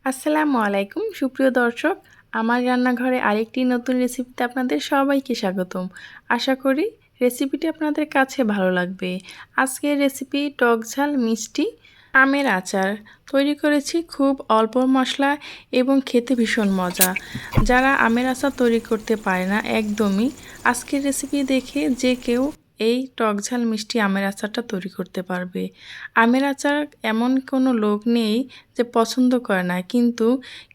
আসসালামু আলাইকুম সুপ্রিয় দর্শক, আমার রান্নাঘরে আরেকটি নতুন রেসিপিতে আপনাদের সবাইকে স্বাগতম। আশা করি রেসিপিটি আপনাদের কাছে ভালো লাগবে। আজকের রেসিপি টক ঝাল মিষ্টি আমের আচার তৈরি করেছি খুব অল্প মশলা এবং খেতে ভীষণ মজা। যারা আমের আচার তৈরি করতে পারে না একদমই, আজকের রেসিপি দেখে যে কেউ এই টক ঝাল মিষ্টি আমের আচারটা তৈরি করতে পারবে। আমের আচার এমন কোনো লোক নেই যে পছন্দ করে না, কিন্তু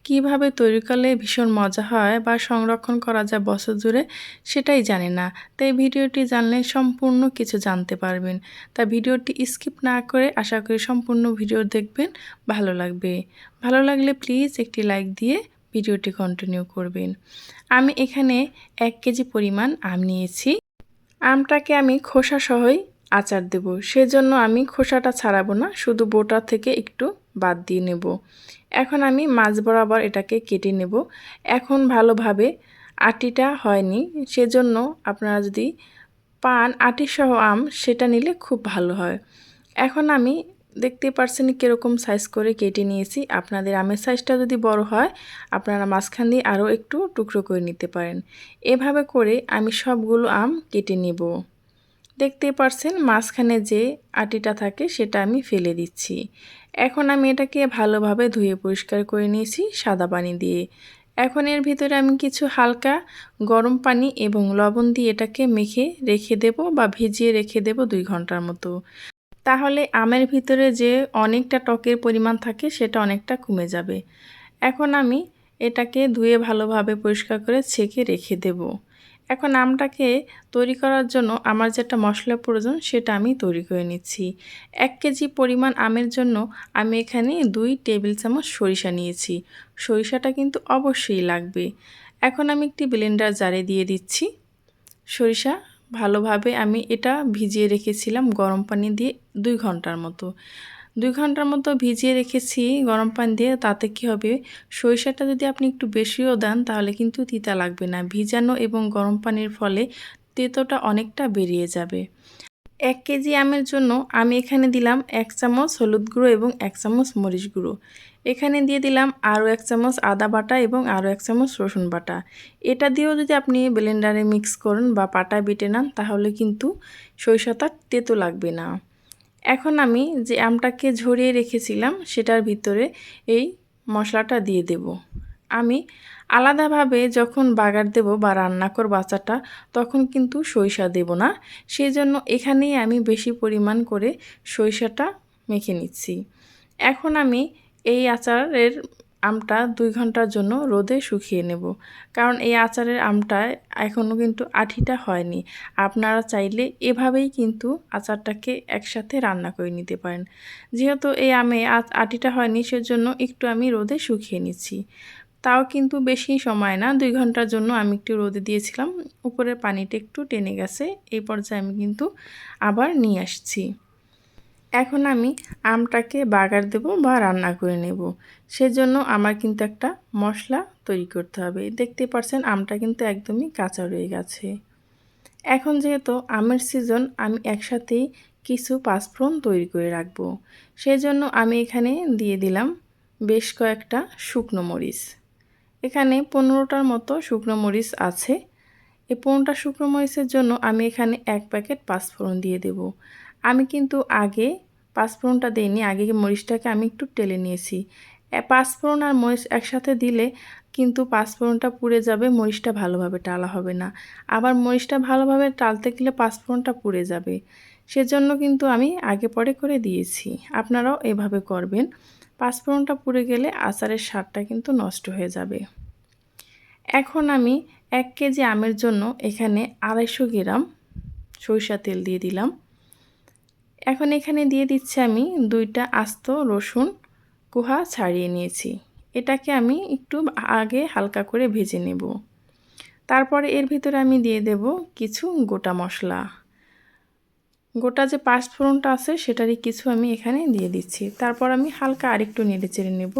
কিভাবে তৈরি করলে ভীষণ মজা হয় বা সংরক্ষণ করা যায় বছর জুড়ে সেটাই জানি না। তাই ভিডিওটি জানলে সম্পূর্ণ কিছু জানতে পারবেন। তা ভিডিওটি স্কিপ না করে আশা করি সম্পূর্ণ ভিডিও দেখবেন, ভালো লাগবে। ভালো লাগলে প্লিজ একটি লাইক দিয়ে ভিডিওটি কন্টিনিউ করবেন। আমি এখানে 1 কেজি পরিমাণ আম নিয়েছি। আমটাকে আমি খোসা সহই আচার দেব, সেজন্য আমি খোসাটা ছাড়াবো না, শুধু বোটা থেকে একটু বাদ দিয়ে নেব। এখন আমি মাঝ বরাবর এটাকে কেটে নেব। এখন ভালোভাবে আটিটা হয়নি, সেজন্য আপনারা যদি পান আটিসহ আম সেটা নিলে খুব ভালো হয়। এখন আমি দেখতে পারছেন কীরকম সাইজ করে কেটে নিয়েছি। আপনাদের আমের সাইজটা যদি বড় হয় আপনারা মাঝখান দিয়ে আরও একটু টুকরো করে নিতে পারেন। এভাবে করে আমি সবগুলো আম কেটে নেব। দেখতে পারছেন মাঝখানে যে আটিটা থাকে সেটা আমি ফেলে দিচ্ছি। এখন আমি এটাকে ভালোভাবে ধুয়ে পরিষ্কার করে নিয়েছি সাদা পানি দিয়ে। এখন এর ভিতরে আমি কিছু হালকা গরম পানি এবং লবণ দিয়ে এটাকে মেখে রেখে দেব বা ভিজিয়ে রেখে দেব 2 ঘন্টার মতো। তাহলে আমের ভিতরে যে অনেকটা টকের পরিমাণ থাকে সেটা অনেকটা কমে যাবে। এখন আমি এটাকে ধুয়ে ভালোভাবে পরিষ্কার করে ছেঁকে রেখে দেব। এখন আমটাকে তৈরি করার জন্য আমার যেটা মশলা প্রয়োজন সেটা আমি তৈরি করে নিচ্ছি। 1 কেজি পরিমাণ আমের জন্য আমি এখানে 2 টেবিল চামচ সরিষা নিয়েছি। সরিষাটা কিন্তু অবশ্যই লাগবে। এখন আমি একটি ব্লেন্ডার জারে দিয়ে দিচ্ছি সরিষা। ভালোভাবে আমি এটা ভিজিয়ে রেখেছিলাম গরম পানি দিয়ে 2 ঘন্টার মতো। 2 ঘন্টার মতো ভিজিয়ে রেখেছি গরম পানি দিয়ে। তাতে কি হবে, সরিষাটা যদি আপনি একটু বেশিও দেন তাহলে কিন্তু তিতা লাগবে না। ভিজানো এবং গরম পানির ফলে তেতোটা অনেকটা বেরিয়ে যাবে। 1 কেজি আমের জন্য আমি এখানে দিলাম 1 চামচ হলুদ গুঁড়ো এবং 1 চামচ মরিচ গুঁড়ো। এখানে দিয়ে দিলাম আরও 1 চামচ আদা বাটা এবং আরও 1 চামচ রসুন বাটা। এটা দিয়েও যদি আপনি ব্লেন্ডারে মিক্স করেন বা পাটায় বেটে নেন তাহলে কিন্তু সরিষাটা তেতো লাগবে না। এখন আমি যে আমটাকে ঝরিয়ে রেখেছিলাম সেটার ভিতরে এই মশলাটা দিয়ে দেব। আমি আলাদাভাবে যখন বাগার দেব বা রান্না করব আচারটা তখন কিন্তু সরিষা দেব না, সেই জন্য এখানেই আমি বেশি পরিমাণ করে সরিষাটা মেখে নিচ্ছি। এখন আমি এই আচারের আমটা 2 ঘন্টার জন্য রোদে শুকিয়ে নেব, কারণ এই আচারের আমটা এখনও কিন্তু আঠিটা হয়নি। আপনারা চাইলে এভাবেই কিন্তু আচারটাকে একসাথে রান্না করে নিতে পারেন। যেহেতু এই আমে আটিটা হয়নি সেজন্য একটু আমি রোদে শুকিয়ে নিচ্ছি। তাও কিন্তু বেশি সময় না, 2 ঘন্টার জন্য আমি একটু রোদে দিয়েছিলাম। উপরের পানিটা একটু টেনে গেছে। এই পর্যায়ে আমি কিন্তু আবার নিয়ে আসছি। এখন আমি আমটাকে বাগার দেব বা রান্না করে নেব, সেজন্য আমার কিন্তু একটা মশলা তৈরি করতে হবে। দেখতে পাচ্ছেন আমটা কিন্তু একদমই কাঁচা রয়ে গেছে। এখন যেহেতু আমের সিজন, আমি একসাথেই কিছু পাঁচফোড়ন তৈরি করে রাখবো। সেজন্য আমি এখানে দিয়ে দিলাম বেশ কয়েকটা শুকনো মরিচ। এখানে 15টার মতো শুকনো মরিচ আছে। এই 15টা শুকনো মরিচের জন্য আমি এখানে 1 প্যাকেট পাঁচফোড়ন দিয়ে দেব। আমি কিন্তু আগে পাঁচফোড়নটা দিইনি, আগে মরিচটাকে আমি একটু টেলে নিয়েছি। পাঁচফোড়ন আর মরিচ একসাথে দিলে কিন্তু পাঁচফোড়নটা পুড়ে যাবে, মরিচটা ভালোভাবে টালা হবে না। আবার মরিচটা ভালোভাবে টালতে গেলে পাঁচফোড়নটা পুড়ে যাবে, সেজন্য কিন্তু আমি আগে পরে করে দিয়েছি। আপনারাও এভাবে করবেন। পাঁচফোড়নটা পুড়ে গেলে আচারের স্বাদটা কিন্তু নষ্ট হয়ে যাবে। এখন আমি 1 কেজি আমের জন্য এখানে 250 গ্রাম সরিষা তেল দিয়ে দিলাম। এখন এখানে দিয়ে দিচ্ছি আমি 2টা আস্ত রসুন কোয়া ছাড়িয়ে নিয়েছি। এটাকে আমি একটু আগে হালকা করে ভেজে নেব। তারপরে এর ভিতরে আমি দিয়ে দেব কিছু গোটা মশলা। গোটা যে পাঁচফোড়নটা আছে সেটারই কিছু আমি এখানে দিয়ে দিচ্ছি। তারপর আমি হালকা আরেকটু নেড়ে চেড়ে নেব।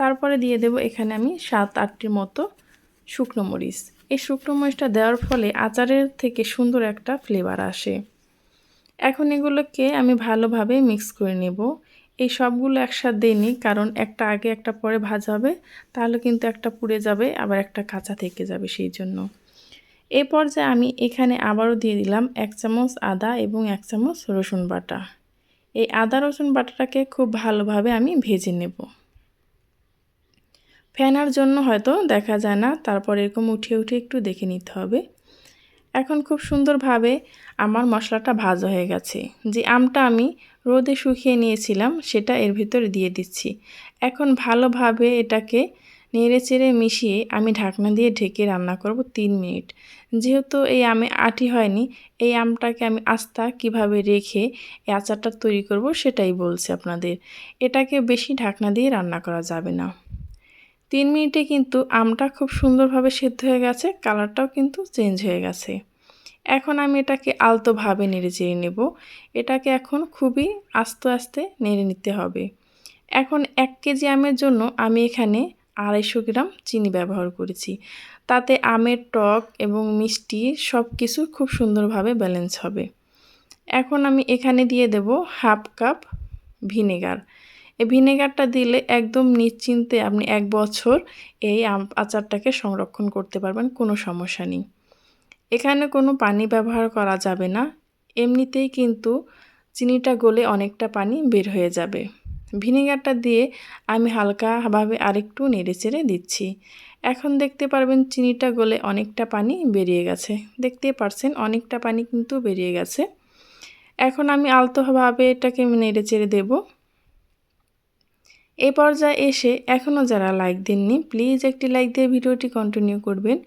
তারপরে দিয়ে দেব এখানে আমি 7-8টির মতো শুকনো মরিচ। এই শুকনো মরিচটা দেওয়ার ফলে আচারের থেকে সুন্দর একটা ফ্লেভার আসে। এখন এগুলোকে আমি ভালোভাবে মিক্স করে নেব। এই সবগুলো একসাথে দিইনি, কারণ একটা আগে একটা পরে ভাজা হবে, তাহলে কিন্তু একটা পুড়ে যাবে আবার একটা কাঁচা থেকে যাবে, সেই জন্য। এই পর্যায়ে আমি এখানে আবারও দিয়ে দিলাম 1 চামচ আদা এবং 1 চামচ রসুন বাটা। এই আদা রসুন বাটাটাকে খুব ভালোভাবে আমি ভেজে নেব। ফেনার জন্য হয়তো দেখা যায় না, তারপর এরকম উঠিয়ে উঠিয়ে একটু দেখে নিতে হবে। এখন খুব সুন্দরভাবে আমার মশলাটা ভাজা হয়ে গেছে। যে আমটা আমি রোদে শুকিয়ে নিয়েছিলাম সেটা এর ভিতরে দিয়ে দিচ্ছি। এখন ভালোভাবে এটাকে নেড়েচেড়ে মিশিয়ে আমি ঢাকনা দিয়ে ঢেকে রান্না করব 3 মিনিট। যেহেতু এই আমে আঁটি হয়নি, এই আমটাকে আমি আস্তা কিভাবে রেখে এই আচারটা তৈরি করব সেটাই বলছি আপনাদের। এটাকে বেশি ঢাকনা দিয়ে রান্না করা যাবে না। 3 মিনিটে কিন্তু আমটা খুব সুন্দরভাবে সেদ্ধ হয়ে গেছে, কালারটাও কিন্তু চেঞ্জ হয়ে গেছে। এখন আমি এটাকে আলতোভাবে নেড়ে চেড়ে নেব। এটাকে এখন খুবই আস্তে আস্তে নেড়ে নিতে হবে। এখন 1 কেজি আমের জন্য আমি এখানে 250 গ্রাম চিনি ব্যবহার করেছি। তাতে আমের টক এবং মিষ্টি সব কিছু খুব সুন্দরভাবে ব্যালেন্স হবে। এখন আমি এখানে দিয়ে দেব 1/2 কাপ ভিনেগার। এই ভিনেগারটা দিলে একদম নিশ্চিন্তে আপনি 1 বছর এই আচারটাকে সংরক্ষণ করতে পারবেন, কোনো সমস্যা নেই। এখানে কোনো পানি ব্যবহার করা যাবে না, এমনিতেই কিন্তু চিনিটা গলে অনেকটা পানি বের হয়ে যাবে। ভিনেগারটা দিয়ে আমি হালকাভাবে আরেকটু নেড়েচেড়ে দিচ্ছি। এখন দেখতে পারবেন চিনিটা গলে অনেকটা পানি বেরিয়ে গেছে। দেখতেই পারছেন অনেকটা পানি কিন্তু বেরিয়ে গেছে। এখন আমি আলতোভাবে এটাকে নেড়েচেড়ে দেব। এই পর্যায়ে এসে এখনও যারা লাইক দেননি, প্লিজ একটি লাইক দিয়ে ভিডিওটি কন্টিনিউ করবেন।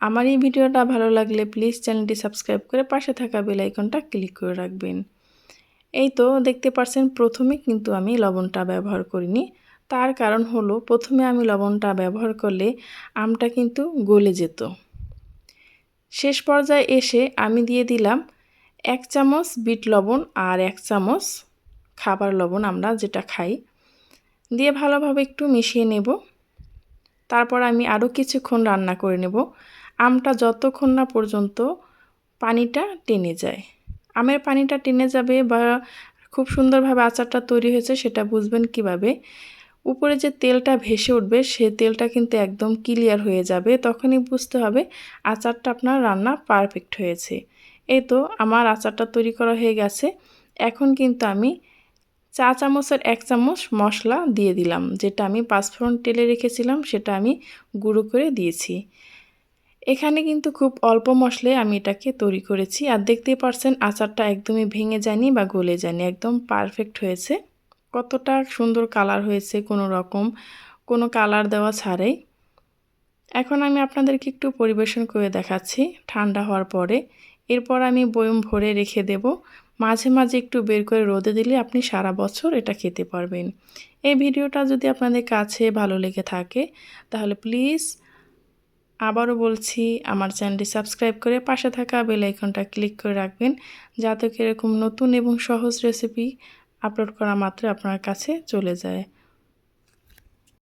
আমার এই ভিডিওটা ভালো লাগলে প্লিজ চ্যানেলটি সাবস্ক্রাইব করে পাশে থাকা বেল আইকনটা ক্লিক করে রাখবেন। এই তো দেখতে পাচ্ছেন প্রথমে কিন্তু আমি লবণটা ব্যবহার করিনি। তার কারণ হলো প্রথমে আমি লবণটা ব্যবহার করলে আমটা কিন্তু গলে যেত। শেষ পর্যায়ে এসে আমি দিয়ে দিলাম 1 চামচ বিট লবণ আর 1 চামচ খাবার লবণ আমরা যেটা খাই, দিয়ে ভালোভাবে একটু মিশিয়ে নেব। তারপর আমি আরও কিছুক্ষণ রান্না করে নেব। আমটা যতক্ষণ না পর্যন্ত পানিটা টেনে যায়। আমের পানিটা টেনে যাবে বা খুব সুন্দরভাবে আচারটা তৈরি হয়েছে সেটা বুঝবেন কিভাবে? উপরে যে তেলটা ভেসে উঠবে সে তেলটা কিন্তু একদম ক্লিয়ার হয়ে যাবে, তখনই বুঝতে হবে আচারটা আপনার রান্না পারফেক্ট হয়েছে। এই তো আমার আচারটা তৈরি করা হয়ে গেছে। এখন কিন্তু আমি চা চামচের 1 চামচ মশলা দিয়ে দিলাম, যেটা আমি পাঁচফোড়ন তেলে রেখেছিলাম সেটা আমি গুঁড়ো করে দিয়েছি। এখানে কিন্তু খুব অল্প মশলায় আমি এটাকে তৈরি করেছি, আর দেখতেই পারছেন আচারটা একদমই ভেঙে যায়নি বা গলে যায়নি, একদম পারফেক্ট হয়েছে। কতটা সুন্দর কালার হয়েছে, কোনো কালার দেওয়া ছাড়াই। এখন আমি আপনাদেরকে একটু পরিবেশন করে দেখাচ্ছি ঠান্ডা হওয়ার পরে। এরপর আমি বয়ম ভরে রেখে দেব। মাঝে মাঝে একটু বের করে রোদে দিলে আপনি সারা বছর এটা খেতে পারবেন। এই ভিডিওটা যদি আপনাদের কাছে ভালো লেগে থাকে তাহলে প্লিজ আবারও বলছি আমার চ্যানেলটি সাবস্ক্রাইব করে পাশে থাকা বেল আইকনটা ক্লিক করে রাখবেন, যাতে এরকম নতুন এবং সহজ রেসিপি আপলোড করা মাত্র আপনার কাছে চলে যায়।